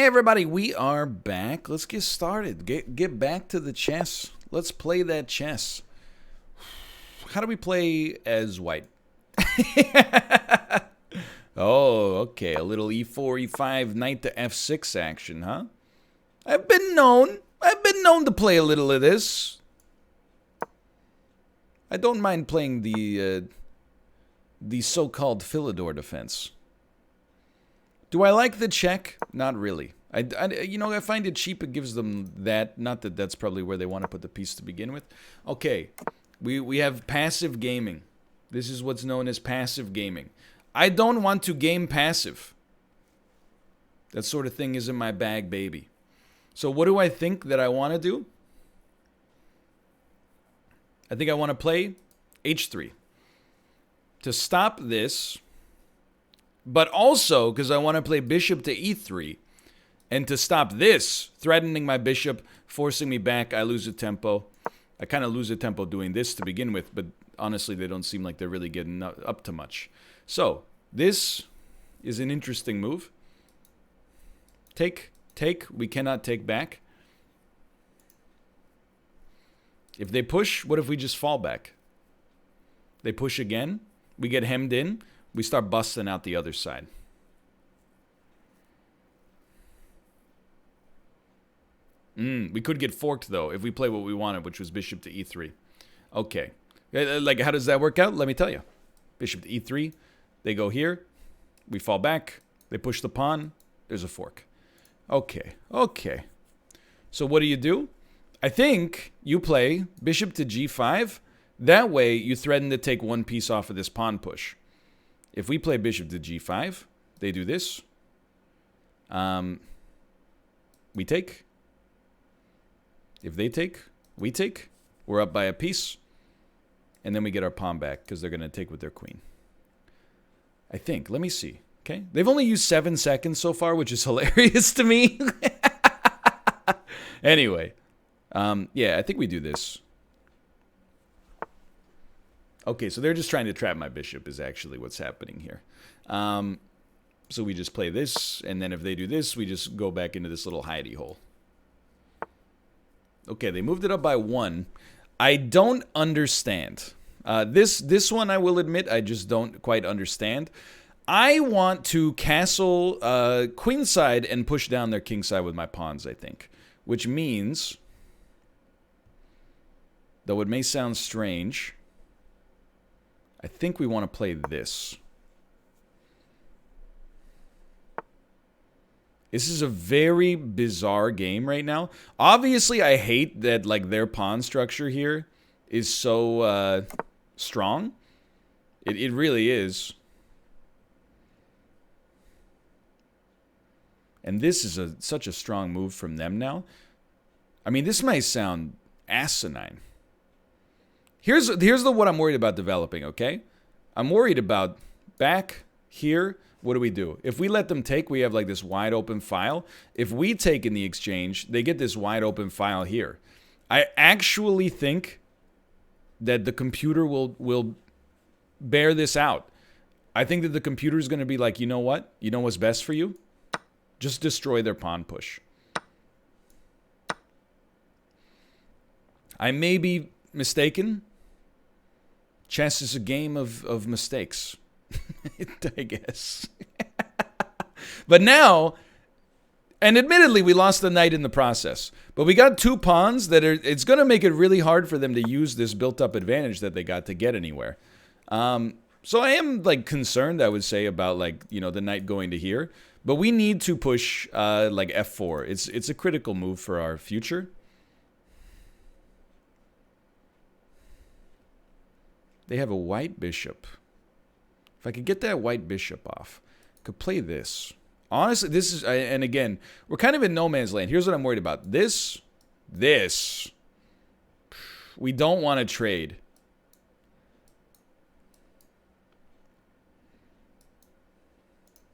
Hey everybody, we are back. Let's get started. Get back to the chess. Let's play that chess. How do we play as white? Oh, okay. A little e4, e5, knight to f6 action, huh? I've been known to play a little of this. I don't mind playing the so-called Philidor defense. Do I like the check? Not really. I find it cheap. It gives them that. Not that that's probably where they want to put the piece to begin with. Okay, we have passive gaming. This is what's known as passive gaming. I don't want to game passive. That sort of thing isn't my bag, baby. So what do I think that I want to do? I think I want to play h3. To stop this... But also, because I want to play bishop to e3. And to stop this, threatening my bishop, forcing me back, I lose a tempo. I kind of lose a tempo doing this to begin with, but honestly, they don't seem like they're really getting up to much. So, this is an interesting move. Take, we cannot take back. If they push, what if we just fall back? They push again, we get hemmed in. We start busting out the other side. We could get forked, though, if we play what we wanted, which was bishop to e3. Okay. Like, how does that work out? Let me tell you. Bishop to e3. They go here. We fall back. They push the pawn. There's a fork. Okay. Okay. So what do? I think you play bishop to g5. That way, you threaten to take one piece off of this pawn push. If we play bishop to g5, they do this. We take. If they take, we take. We're up by a piece. And then we get our pawn back because they're going to take with their queen. I think. Let me see. Okay. They've only used 7 seconds so far, which is hilarious to me. Anyway. Yeah, I think we do this. Okay, so they're just trying to trap my bishop is actually what's happening here. So we just play this, and then if they do this, we just go back into this little hidey hole. Okay, they moved it up by 1. I don't understand. This one, I will admit, I just don't quite understand. I want to castle queenside and push down their kingside with my pawns, I think. Which means, though it may sound strange... I think we want to play this. This is a very bizarre game right now. Obviously, I hate that like their pawn structure here is so strong. It really is. And this is such a strong move from them now. I mean, this might sound asinine. Here's what I'm worried about developing, okay? I'm worried about back here, what do? If we let them take, we have like this wide open file. If we take in the exchange, they get this wide open file here. I actually think that the computer will bear this out. I think that the computer is going to be like, you know what? You know what's best for you? Just destroy their pawn push. I may be mistaken. Chess is a game of mistakes, I guess. But now, and admittedly, we lost the knight in the process. But we got 2 pawns that are, it's going to make it really hard for them to use this built-up advantage that they got to get anywhere. So I am, like, concerned, I would say, about, like, you know, the knight going to here. But we need to push, like, f4. It's a critical move for our future. They have a white bishop. If I could get that white bishop off, I could play this. Honestly, this is, and again, we're kind of in no man's land. Here's what I'm worried about. This. We don't want to trade.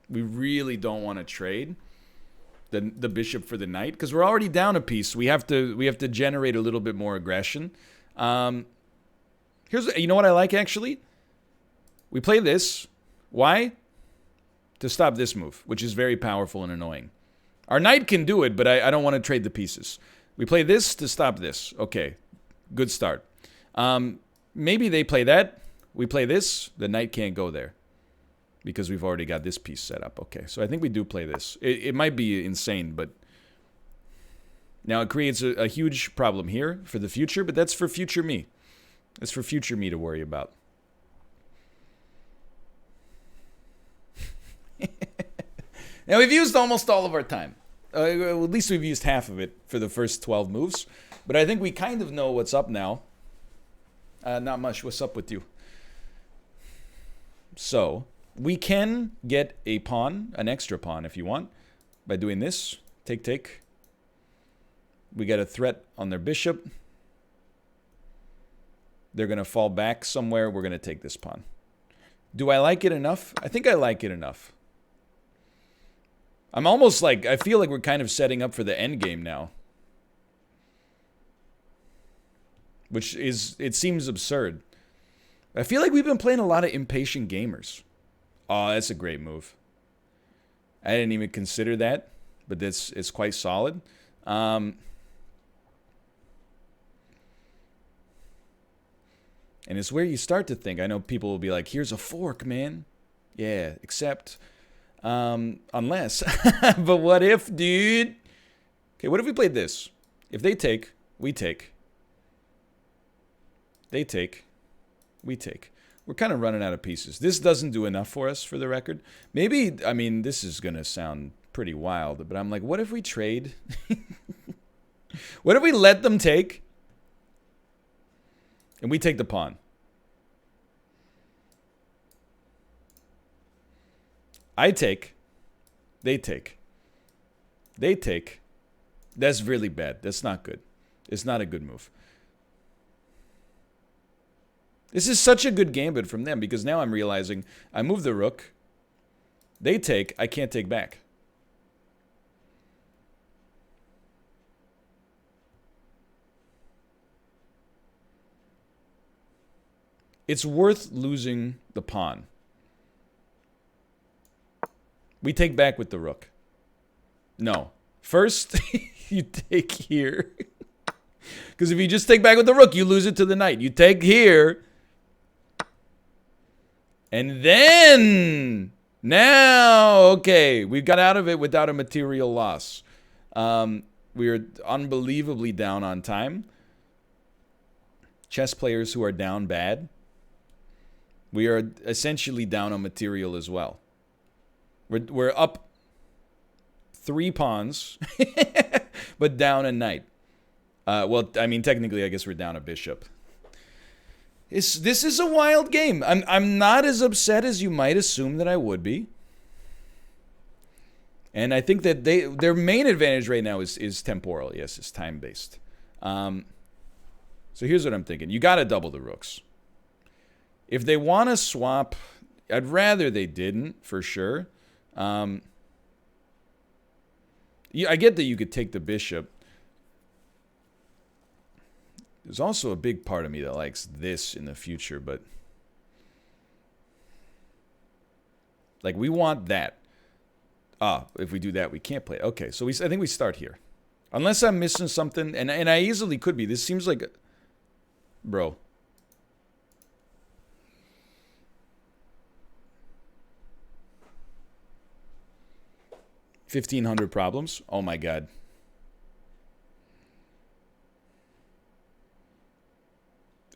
We really don't want to trade the bishop for the knight because we're already down a piece. We have to generate a little bit more aggression. You know what I like, actually? We play this. Why? To stop this move, which is very powerful and annoying. Our knight can do it, but I don't want to trade the pieces. We play this to stop this. Okay, good start. Maybe they play that. We play this. The knight can't go there because we've already got this piece set up. Okay, so I think we do play this. It might be insane, but now it creates a huge problem here for the future, but that's for future me. That's for future me to worry about. Now, we've used almost all of our time. At least we've used half of it for the first 12 moves. But I think we kind of know what's up now. Not much. What's up with you? So, we can get a pawn, an extra pawn if you want, by doing this. Take, take. We get a threat on their bishop. They're going to fall back somewhere. We're going to take this pawn. Do I like it enough? I think I like it enough. I'm almost like, I feel like we're kind of setting up for the end game now. Which is, it seems absurd. I feel like we've been playing a lot of impatient gamers. Oh, that's a great move. I didn't even consider that, but it's quite solid. And it's where you start to think. I know people will be like, here's a fork, man. Yeah, except... unless. But what if, dude? Okay, what if we played this? If they take, we take. They take, we take. We're kind of running out of pieces. This doesn't do enough for us, for the record. Maybe, I mean, this is going to sound pretty wild, but I'm like, what if we trade? What if we let them take? And we take the pawn. I take. They take. They take. That's really bad. That's not good. It's not a good move. This is such a good gambit from them because now I'm realizing I move the rook. They take. I can't take back. It's worth losing the pawn. We take back with the rook. No. First, you take here. Because if you just take back with the rook, you lose it to the knight. You take here. And then, now, okay, we got out of it without a material loss. We are unbelievably down on time. Chess players who are down bad. We are essentially down on material as well. We're up 3 pawns, but down a knight. Well, I mean, technically, I guess we're down a bishop. This is a wild game. I'm not as upset as you might assume that I would be. And I think that their main advantage right now is temporal. Yes, it's time-based. So here's what I'm thinking. You got to double the rooks. If they want to swap, I'd rather they didn't, for sure. I get that you could take the bishop. There's also a big part of me that likes this in the future, but... like, we want that. If we do that, we can't play. Okay, so I think we start here. Unless I'm missing something, and I easily could be. This seems like... bro. $1,500 problems. Oh my god.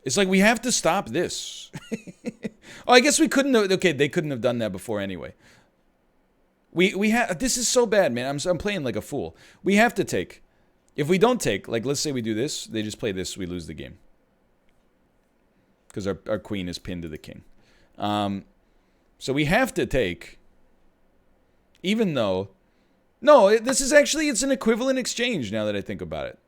It's like we have to stop this. Oh, I guess we couldn't have, okay, they couldn't have done that before anyway. We have, this is so bad, man. I'm playing like a fool. We have to take. If we don't take, like let's say we do this, they just play this, we lose the game. Because our queen is pinned to the king. So we have to take, even though, no, this is actually, it's an equivalent exchange now that I think about it.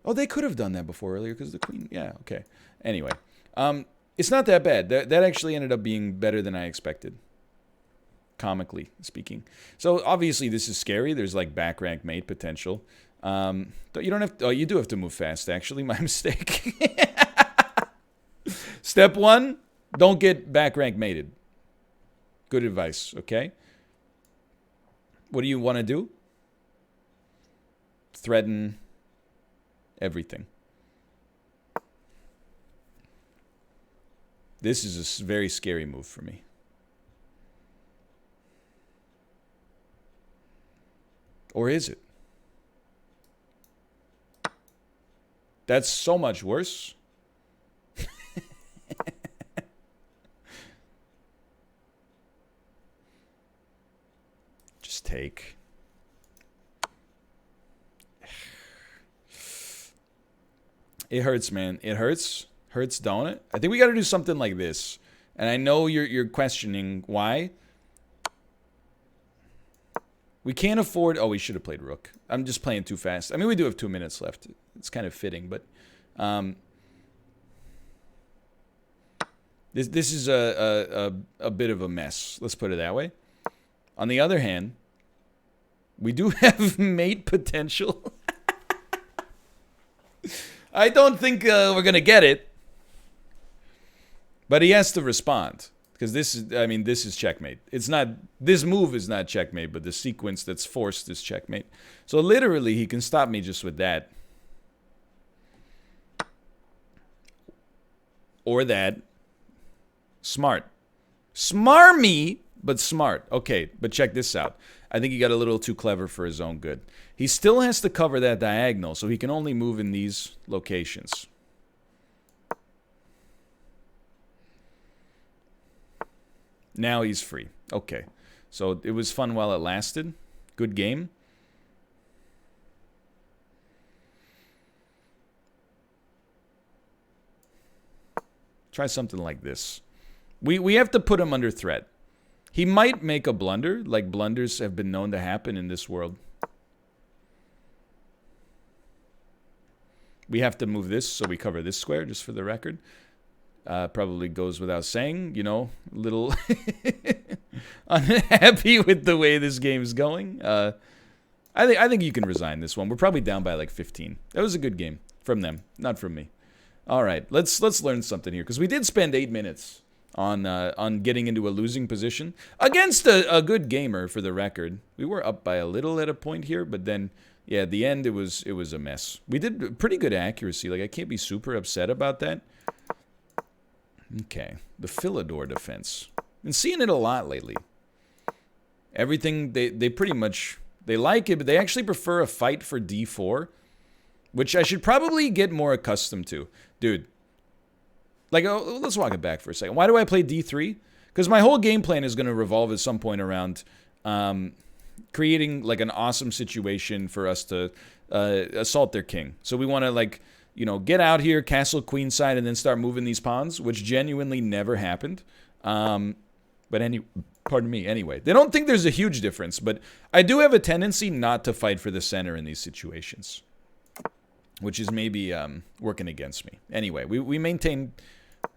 Oh, they could have done that before earlier because the queen, yeah, okay. Anyway, it's not that bad. That actually ended up being better than I expected, comically speaking. So obviously this is scary. There's like back rank mate potential. You don't have to, oh, you do have to move fast, actually. My mistake. Step 1, don't get back rank mated. Good advice, okay? What do you want to do? Threaten everything. This is a very scary move for me. Or is it? That's so much worse. Just take. It hurts, man. It hurts. Hurts, don't it? I think we got to do something like this. And I know you're questioning why. We can't afford... Oh, we should have played Rook. I'm just playing too fast. I mean, we do have 2 minutes left. It's kind of fitting, but... This is a bit of a mess. Let's put it that way. On the other hand, we do have mate potential. I don't think we're going to get it. But he has to respond. Because this is, I mean, this is checkmate. It's not, this move is not checkmate, but the sequence that's forced is checkmate. So literally, he can stop me just with that. Or that. Smart. Smarmy, but smart. Okay, but check this out. I think he got a little too clever for his own good. He still has to cover that diagonal, so he can only move in these locations. Now he's free. Okay. So it was fun while it lasted. Good game. Try something like this. We have to put him under threat. He might make a blunder, like blunders have been known to happen in this world. We have to move this so we cover this square, just for the record. Probably goes without saying, you know, a little unhappy with the way this game's going. I think you can resign this one. We're probably down by like 15. That was a good game from them, not from me. All right, let's learn something here, because we did spend 8 minutes on getting into a losing position against a good gamer, for the record. We were up by a little at a point here, but then, yeah, at the end it was a mess. We did pretty good accuracy. Like, I can't be super upset about that. Okay, the Philidor defense. Been seeing it a lot lately. Everything, they pretty much, they like it, but they actually prefer a fight for d4, which I should probably get more accustomed to. Dude, like, oh, let's walk it back for a second. Why do I play d3? Because my whole game plan is going to revolve at some point around creating, like, an awesome situation for us to assault their king. So we want to, like, you know, get out here, castle queenside, and then start moving these pawns, which genuinely never happened. But pardon me, anyway. They don't think there's a huge difference, but I do have a tendency not to fight for the center in these situations, which is maybe working against me. Anyway, we maintain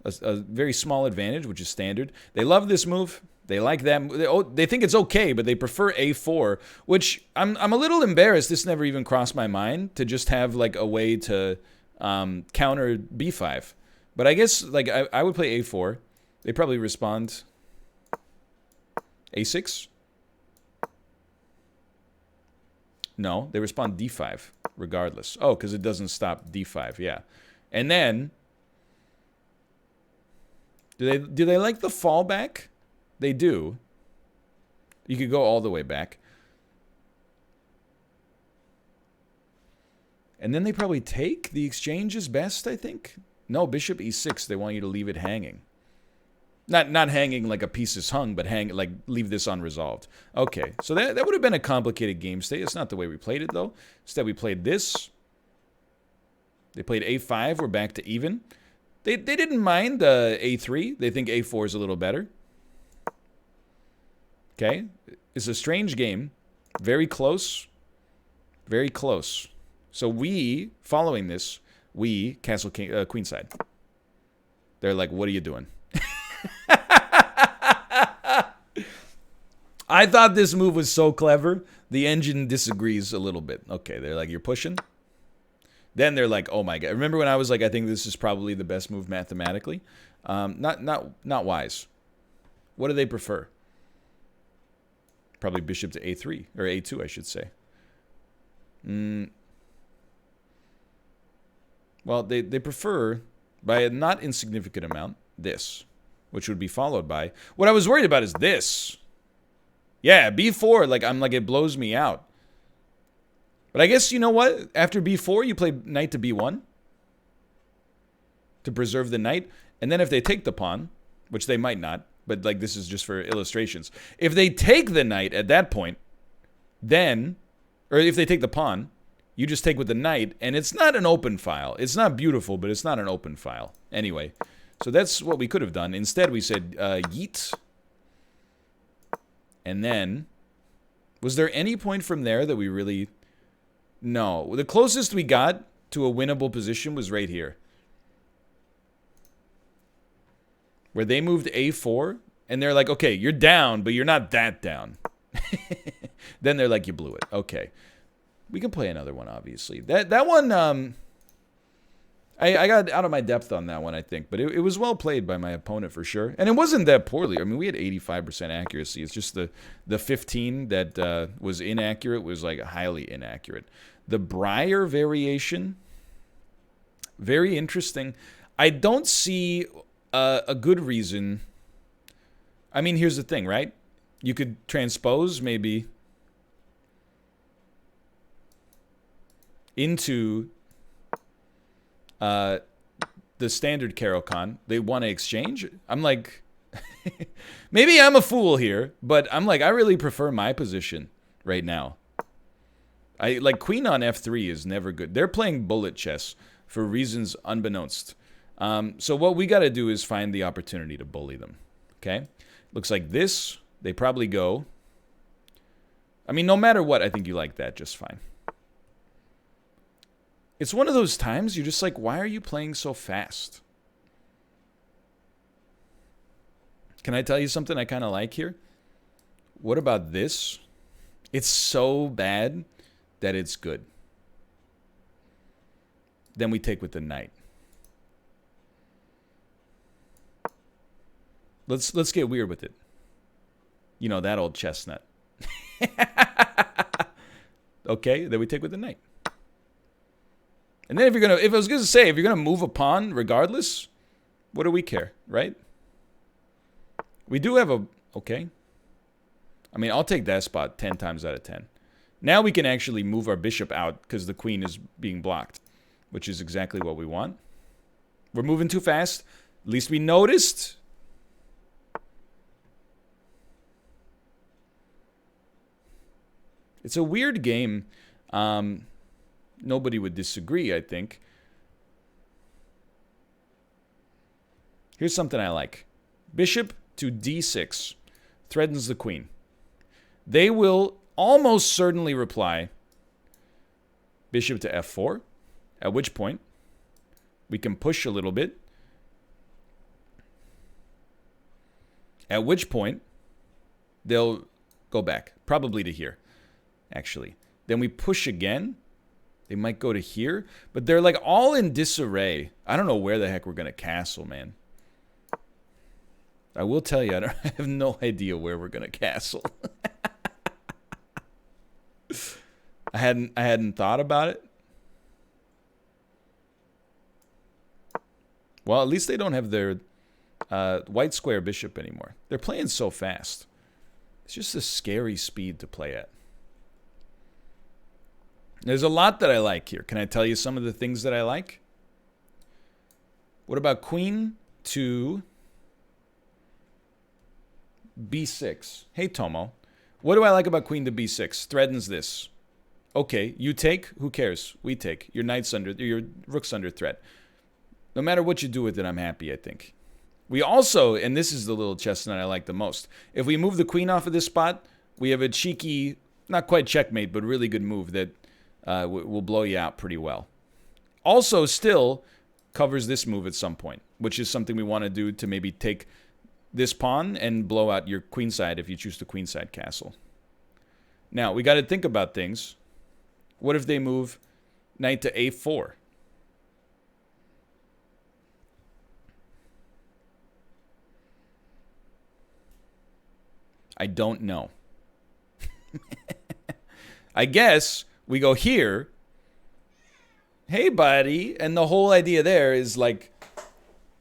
a very small advantage, which is standard. They love this move. They like that. They think it's okay, but they prefer a4, which I'm a little embarrassed. This never even crossed my mind to just have, like, a way to counter b5. But I guess, like, I would play a4. They probably respond a6. No, they respond d5 regardless. Oh, because it doesn't stop d5, yeah. And then, do they like the fallback? They do. You could go all the way back. And then they probably take. The exchange is best, I think. No, bishop e6. They want you to leave it hanging. Not hanging like a piece is hung, but like leave this unresolved. Okay, so that would have been a complicated game state. It's not the way we played it, though. Instead, we played this. They played a5. We're back to even. They didn't mind a3. They think a4 is a little better. Okay, it's a strange game. Very close. Very close. So we, following this, we castle king, queenside. They're like, what are you doing? I thought this move was so clever. The engine disagrees a little bit. Okay, they're like, you're pushing? Then they're like, oh my god. Remember when I was like, I think this is probably the best move mathematically? Not wise. What do they prefer? Probably bishop to a3, or a2, I should say. Well, they prefer, by a not insignificant amount, this, which would be followed by... What I was worried about is this. Yeah, b4, like, I'm like, it blows me out. But I guess, you know what? After b4, you play knight to b1 to preserve the knight. And then if they take the pawn, which they might not, but like this is just for illustrations. If they take the knight at that point, then, or if they take the pawn, you just take with the knight, and it's not an open file. It's not beautiful, but it's not an open file. Anyway, so that's what we could have done. Instead, we said yeet. And then, was there any point from there that we really... No. The closest we got to a winnable position was right here. Where they moved a4, and they're like, okay, you're down, but you're not that down. Then they're like, you blew it. Okay. We can play another one, obviously. That one, I got out of my depth on that one, I think. But it was well played by my opponent, for sure. And it wasn't that poorly. I mean, we had 85% accuracy. It's just the 15 that was inaccurate was, like, highly inaccurate. The Breyer variation, very interesting. I don't see a good reason. I mean, here's the thing, right? You could transpose, maybe, into the standard Caro-Kann. They want to exchange. I'm like, maybe I'm a fool here, but I'm like, I really prefer my position right now. I like queen on f3 is never good. They're playing bullet chess for reasons unbeknownst. So what we got to do is find the opportunity to bully them. Okay? Looks like this. They probably go. I mean, no matter what, I think you like that just fine. It's one of those times you're just like, why are you playing so fast? Can I tell you something I kind of like here? What about this? It's so bad that it's good. Then we take with the knight. Let's get weird with it. You know, that old chestnut. Okay, then we take with the knight. And then if I was going to say, if you're going to move a pawn regardless, what do we care, right? We do have a, okay. I mean, I'll take that spot 10 times out of 10. Now we can actually move our bishop out because the queen is being blocked, which is exactly what we want. We're moving too fast. At least we noticed. It's a weird game. Nobody would disagree, I think. Here's something I like. Bishop to d6 threatens the queen. They will almost certainly reply bishop to f4, at which point we can push a little bit. At which point they'll go back, probably to here, actually. Then we push again. They might go to here, but they're like all in disarray. I don't know where the heck we're going to castle, man. I will tell you, I have no idea where we're going to castle. I hadn't thought about it. Well, at least they don't have their white square bishop anymore. They're playing so fast. It's just a scary speed to play at. There's a lot that I like here. Can I tell you some of the things that I like? What about queen to b6? Hey, Tomo. What do I like about queen to b6? Threatens this. Okay, you take. Who cares? We take. Your rook's under threat. No matter what you do with it, I'm happy, I think. We also, and this is the little chestnut I like the most. If we move the queen off of this spot, we have a cheeky, not quite checkmate, but really good move that will blow you out pretty well. Also, still covers this move at some point, which is something we want to do to maybe take this pawn and blow out your queenside if you choose the queenside castle. Now, we got to think about things. What if they move knight to a4? I don't know. I guess we go here. Hey, buddy. And the whole idea there is like,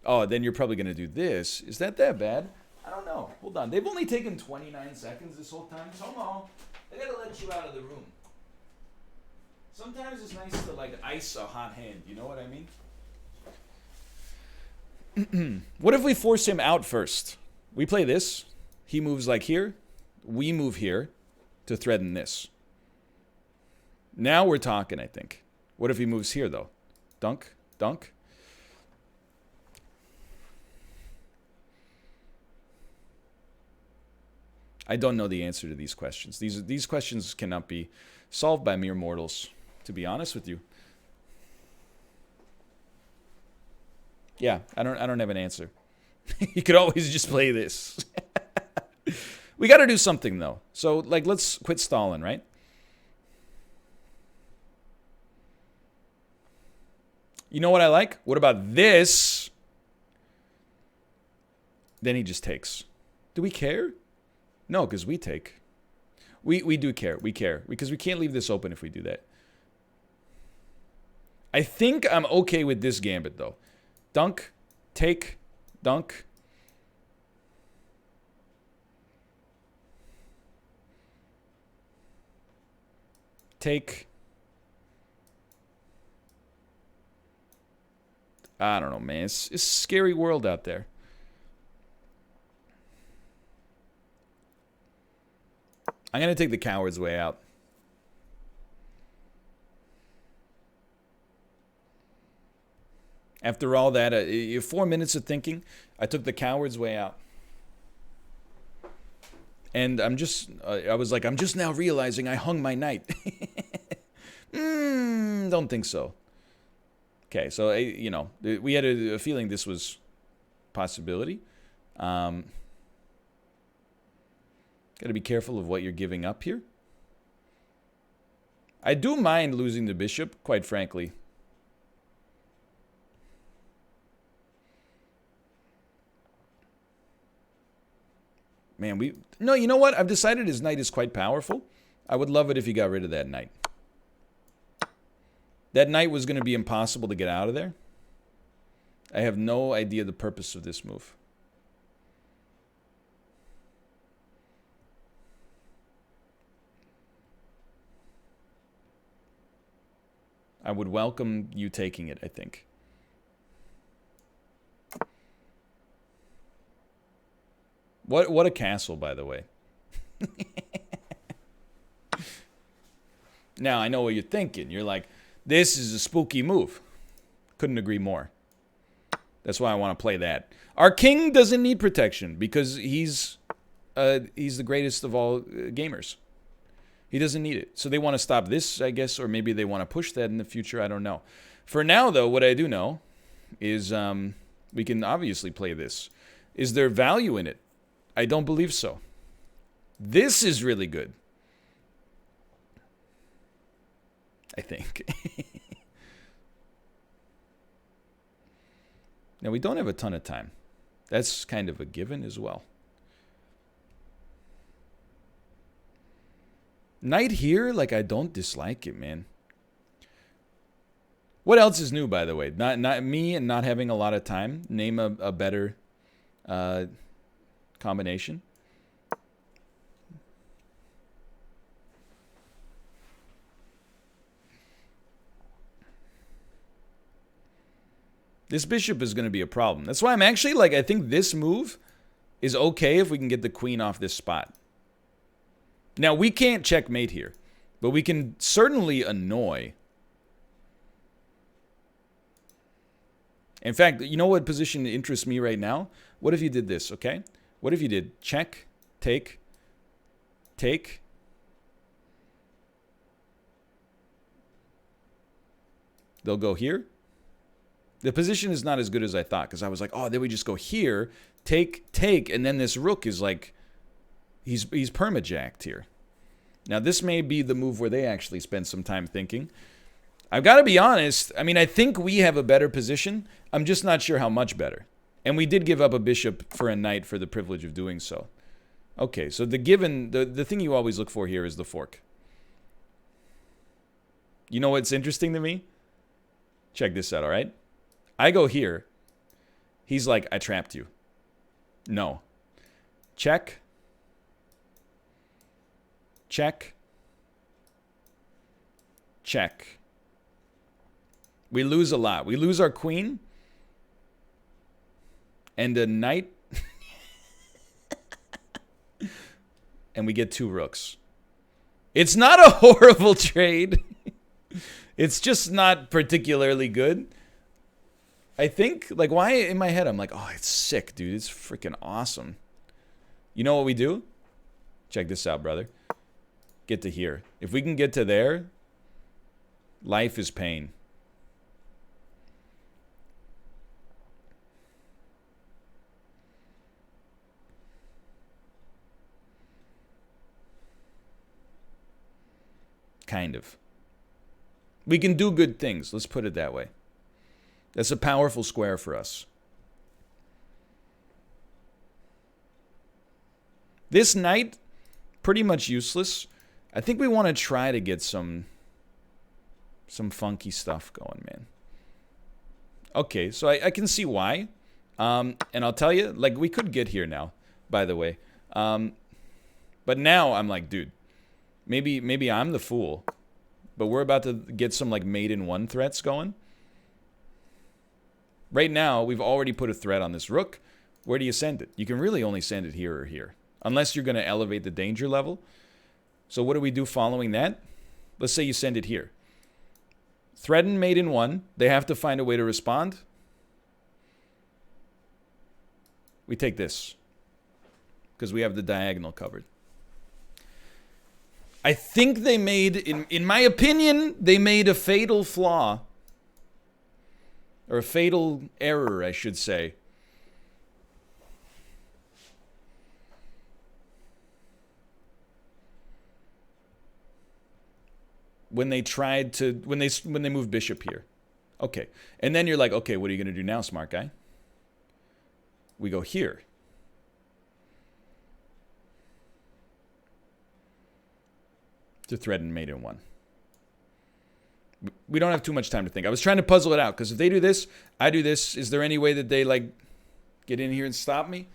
oh, then you're probably going to do this. Is that bad? I don't know. Hold on. They've only taken 29 seconds this whole time. Tomo, I got to let you out of the room. Sometimes it's nice to like ice a hot hand. You know what I mean? What if we force him out first? We play this. He moves like here. We move here to threaten this. Now we're talking, I think. What if he moves here, though? Dunk, dunk. I don't know the answer to these questions. These questions cannot be solved by mere mortals, to be honest with you. Yeah, I don't have an answer. You could always just play this. We got to do something, though. So, like, let's quit stalling, right? You know what I like? What about this? Then he just takes. Do we care? No, because we take. We do care. We care. Because we can't leave this open if we do that. I think I'm okay with this gambit, though. Dunk. Take. Dunk. Take. I don't know, man. It's a scary world out there. I'm going to take the coward's way out. After all that, 4 minutes of thinking, I took the coward's way out. And I was like, I'm just now realizing I hung my knight. Don't think so. Okay, so, you know, we had a feeling this was a possibility. Got to be careful of what you're giving up here. I do mind losing the bishop, quite frankly. Man, no, you know what? I've decided his knight is quite powerful. I would love it if he got rid of that knight. That knight was going to be impossible to get out of there. I have no idea the purpose of this move. I would welcome you taking it, I think. What a castle, by the way. Now, I know what you're thinking. You're like, this is a spooky move. Couldn't agree more. That's why I want to play that. Our king doesn't need protection because he's the greatest of all gamers. He doesn't need it. So they want to stop this, I guess, or maybe they want to push that in the future. I don't know. For now, though, what I do know is we can obviously play this. Is there value in it? I don't believe so. This is really good. I think. Now, we don't have a ton of time. That's kind of a given as well. Knight here, like, I don't dislike it, man. What else is new, by the way? Not me and not having a lot of time. Name a better combination. This bishop is going to be a problem. That's why I'm actually, like, I think this move is okay if we can get the queen off this spot. Now, we can't checkmate here, but we can certainly annoy. In fact, you know what position interests me right now? What if you did this, okay? What if you did check, take, take, they'll go here. The position is not as good as I thought because I was like, oh, then we just go here, take, take, and then this rook is like, he's permajacked here. Now, this may be the move where they actually spend some time thinking. I've got to be honest. I mean, I think we have a better position. I'm just not sure how much better. And we did give up a bishop for a knight for the privilege of doing so. Okay, so the thing you always look for here is the fork. You know what's interesting to me? Check this out, all right? I go here. He's like, I trapped you. No. Check. Check. Check. We lose a lot. We lose our queen. And a knight. And we get 2 rooks. It's not a horrible trade. It's just not particularly good. I think, like, why in my head I'm like, oh, it's sick, dude. It's freaking awesome. You know what we do? Check this out, brother. Get to here. If we can get to there, life is pain. Kind of. We can do good things. Let's put it that way. That's a powerful square for us. This knight, pretty much useless. I think we want to try to get some funky stuff going, man. Okay, so I can see why. And I'll tell you, like, we could get here now, by the way. But now I'm like, dude, maybe I'm the fool. But we're about to get some, like, mate-in-one threats going. Right now, we've already put a threat on this rook. Where do you send it? You can really only send it here or here. Unless you're going to elevate the danger level. So what do we do following that? Let's say you send it here. Threaten mate-in-one. They have to find a way to respond. We take this. Because we have the diagonal covered. I think they made, in my opinion, they made a fatal flaw. Or a fatal error, I should say. When they tried to, when they moved bishop here. Okay. And then you're like, okay, what are you going to do now, smart guy? We go here. To threaten mate-in-one. We don't have too much time to think. I was trying to puzzle it out, because if they do this, I do this. Is there any way that they, like, get in here and stop me?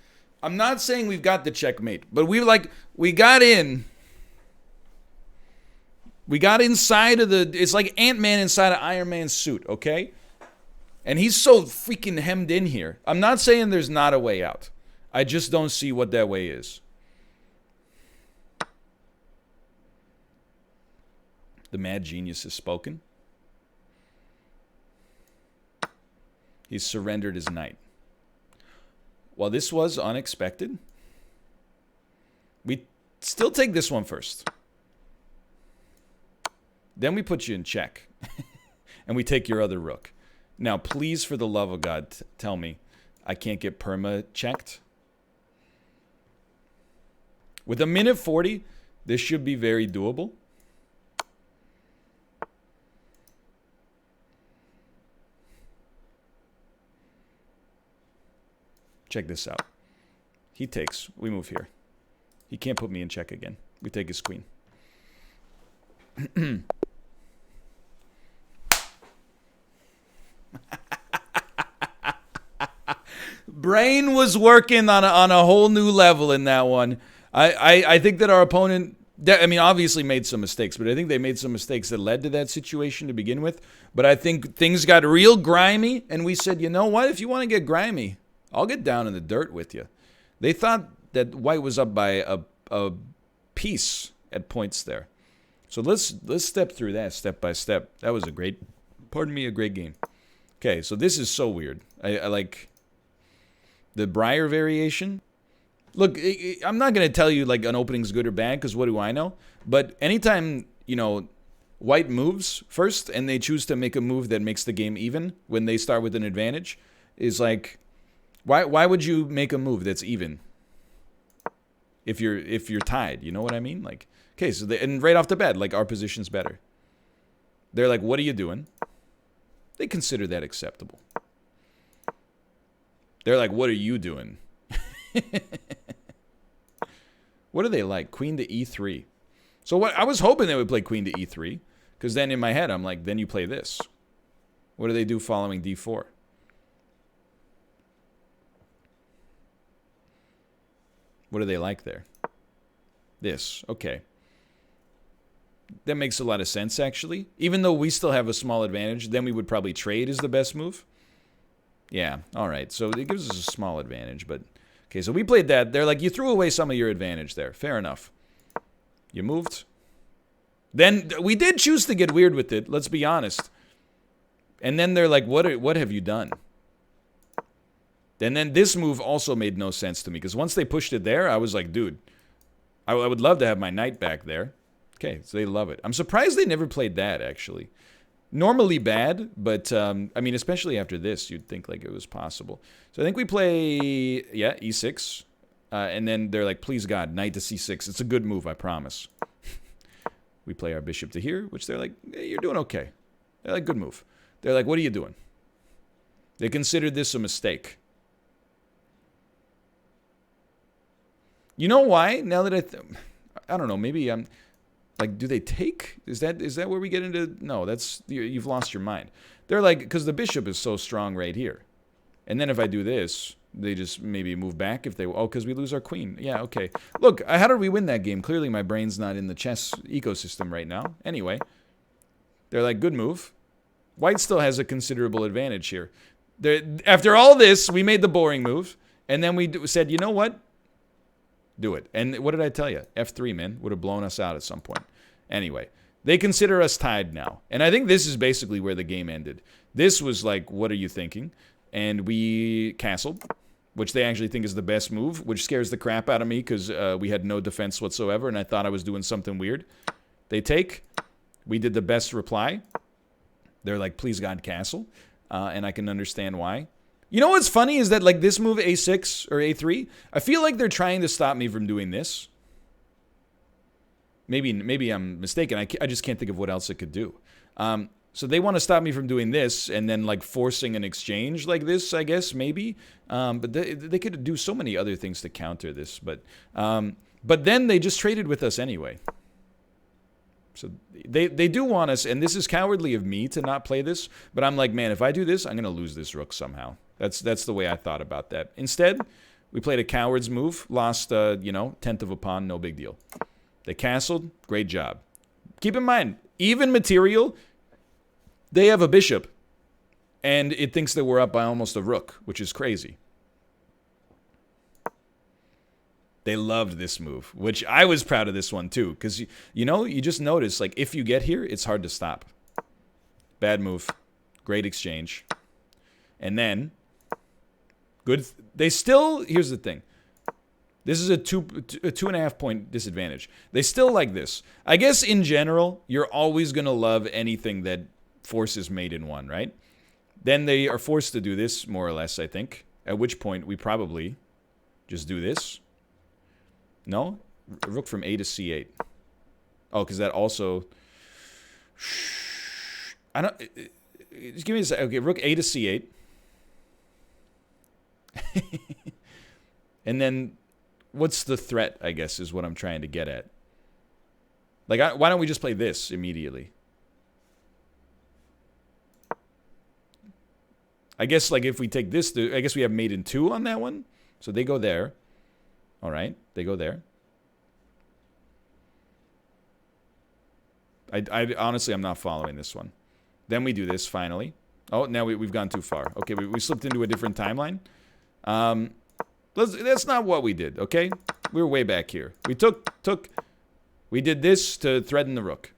I'm not saying we've got the checkmate, but we got in. We got inside of the, it's like Ant-Man inside of Iron Man's suit, okay? And he's so freaking hemmed in here. I'm not saying there's not a way out. I just don't see what that way is. The mad genius has spoken. He's surrendered his knight. While this was unexpected, we still take this one first. Then we put you in check. And we take your other rook. Now, please, for the love of God, tell me I can't get perma checked. With a minute 40, this should be very doable. Check this out. He takes. We move here. He can't put me in check again. We take his queen. Brain was working on a whole new level in that one. I think that our opponent, I mean, obviously made some mistakes, but I think they made some mistakes that led to that situation to begin with. But I think things got real grimy, and we said, you know what? If you want to get grimy, I'll get down in the dirt with you. They thought that white was up by a piece at points there. So let's step through that step by step. That was a great game. Okay, so this is so weird. I like the Briar variation. Look, I'm not going to tell you like an opening's good or bad, because what do I know? But anytime, you know, white moves first and they choose to make a move that makes the game even when they start with an advantage, is like, why would you make a move that's even if you're tied? You know what I mean? Like, okay, so and right off the bat, like, our position's better. They're like, what are you doing? They consider that acceptable. They're like, what are you doing? What do they like? Queen to e3. So what I was hoping they would play queen to e3, because then in my head I'm like, then you play this. What do they do following d4? What do they like there? This. Okay. That makes a lot of sense, actually. Even though we still have a small advantage, then we would probably trade is the best move. Yeah, all right. So it gives us a small advantage, but... Okay, so we played that. They're like, you threw away some of your advantage there. Fair enough. You moved. Then we did choose to get weird with it, let's be honest. And then they're like, what have you done? And then this move also made no sense to me, because once they pushed it there, I was like, dude, I would love to have my knight back there. Okay, so they love it. I'm surprised they never played that, actually. Normally bad, but, I mean, especially after this, you'd think, like, it was possible. So I think we play, yeah, e6. And then they're like, please, God, knight to c6. It's a good move, I promise. We play our bishop to here, which they're like, hey, you're doing okay. They're like, good move. They're like, what are you doing? They considered this a mistake. You know why? Now that I don't know, maybe I'm... Like, do they take? Is that where we get into? No, that's you've lost your mind. They're like, because the bishop is so strong right here, and then if I do this, they just maybe move back if they. Oh, because we lose our queen. Yeah, okay. Look, how did we win that game? Clearly, my brain's not in the chess ecosystem right now. Anyway, they're like, good move. White still has a considerable advantage here. After all this, we made the boring move, and then we said, you know what? Do it. And what did I tell you? F3, man. Would have blown us out at some point. Anyway, they consider us tied now. And I think this is basically where the game ended. This was like, what are you thinking? And we castled, which they actually think is the best move, which scares the crap out of me because we had no defense whatsoever, and I thought I was doing something weird. They take. We did the best reply. They're like, please, God, castle. And I can understand why. You know what's funny is that, like, this move, a6 or a3, I feel like they're trying to stop me from doing this. Maybe I'm mistaken. I just can't think of what else it could do. So they want to stop me from doing this and then, like, forcing an exchange like this, I guess, maybe. But they could do so many other things to counter this. But then they just traded with us anyway. So they do want us, and this is cowardly of me to not play this, but I'm like, man, if I do this, I'm going to lose this rook somehow. That's the way I thought about that. Instead, we played a coward's move, lost, you know, 10th of a pawn, no big deal. They castled, great job. Keep in mind, even material, they have a bishop, and it thinks that we're up by almost a rook, which is crazy. They loved this move, which I was proud of this one too, because, you know, you just notice, like, if you get here, it's hard to stop. Bad move. Great exchange. And then, good. They still, here's the thing. This is a 2.5 point disadvantage. They still like this. I guess in general, you're always going to love anything that forces mate in one, right? Then they are forced to do this, more or less, I think. At which point, we probably just do this. No? Rook from A to C8. Oh, because that also... I don't... Just give me a second. Okay, rook A to C8. And then, what's the threat, I guess, is what I'm trying to get at. Like, why don't we just play this immediately? I guess, like, if we take this, I guess we have mate in 2 on that one. So they go there. All right, they go there. I honestly, I'm not following this one. Then we do this, finally. Oh, now we've gone too far. Okay, we slipped into a different timeline. That's not what we did, okay? We were way back here. We did this to threaten the rook.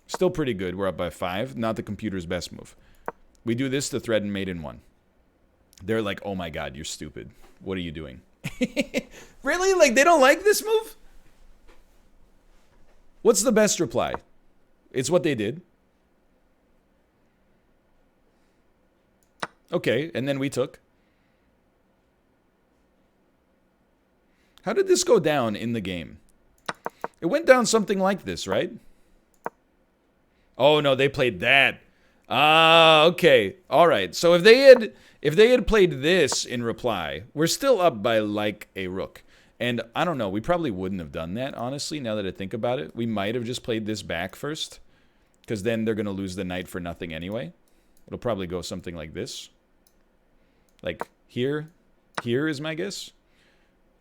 Still pretty good. We're up by 5. Not the computer's best move. We do this to threaten mate in 1. They're like, oh my God, you're stupid. What are you doing? Really? Like, they don't like this move? What's the best reply? It's what they did. Okay, and then we took. How did this go down in the game? It went down something like this, right? Oh, no, they played that. Ah, okay. All right. So if they had played this in reply, we're still up by like a rook. And I don't know, we probably wouldn't have done that, honestly, now that I think about it. We might have just played this back first, because then they're going to lose the knight for nothing anyway. It'll probably go something like this. Like here is my guess.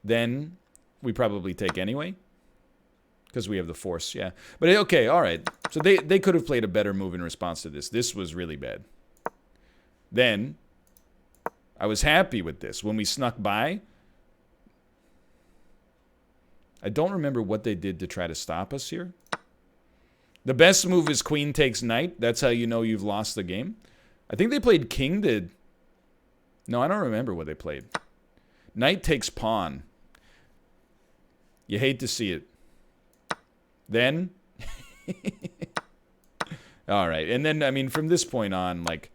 Then we probably take anyway, because we have the force, yeah. But okay, all right. So they could have played a better move in response to this. This was really bad. Then I was happy with this. When we snuck by, I don't remember what they did to try to stop us here. The best move is queen takes knight. That's how you know you've lost the game. I think they played king to... No, I don't remember what they played. Knight takes pawn. You hate to see it. Then... All right. And then, I mean, from this point on, like...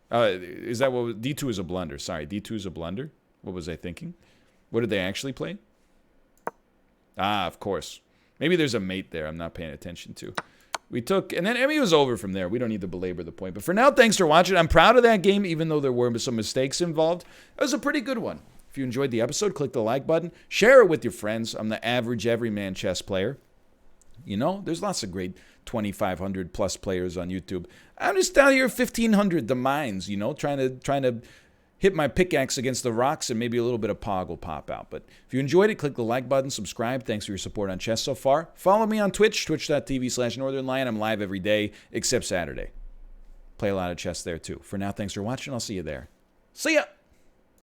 is that what... D2 is a blunder. Sorry, D2 is a blunder. What was I thinking? What did they actually play? Ah, of course. Maybe there's a mate there I'm not paying attention to. We took... And then, I mean, it was over from there. We don't need to belabor the point. But for now, thanks for watching. I'm proud of that game, even though there were some mistakes involved. It was a pretty good one. If you enjoyed the episode, click the like button. Share it with your friends. I'm the average everyman chess player. You know, there's lots of great 2,500 plus players on YouTube. I'm just down here 1,500 the mines, you know, trying to hit my pickaxe against the rocks, and maybe a little bit of pog will pop out. But if you enjoyed it, click the like button, subscribe. Thanks for your support on chess so far. Follow me on Twitch, twitch.tv/northernlion. I'm live every day except Saturday. Play a lot of chess there too. For now, thanks for watching. I'll see you there. See ya!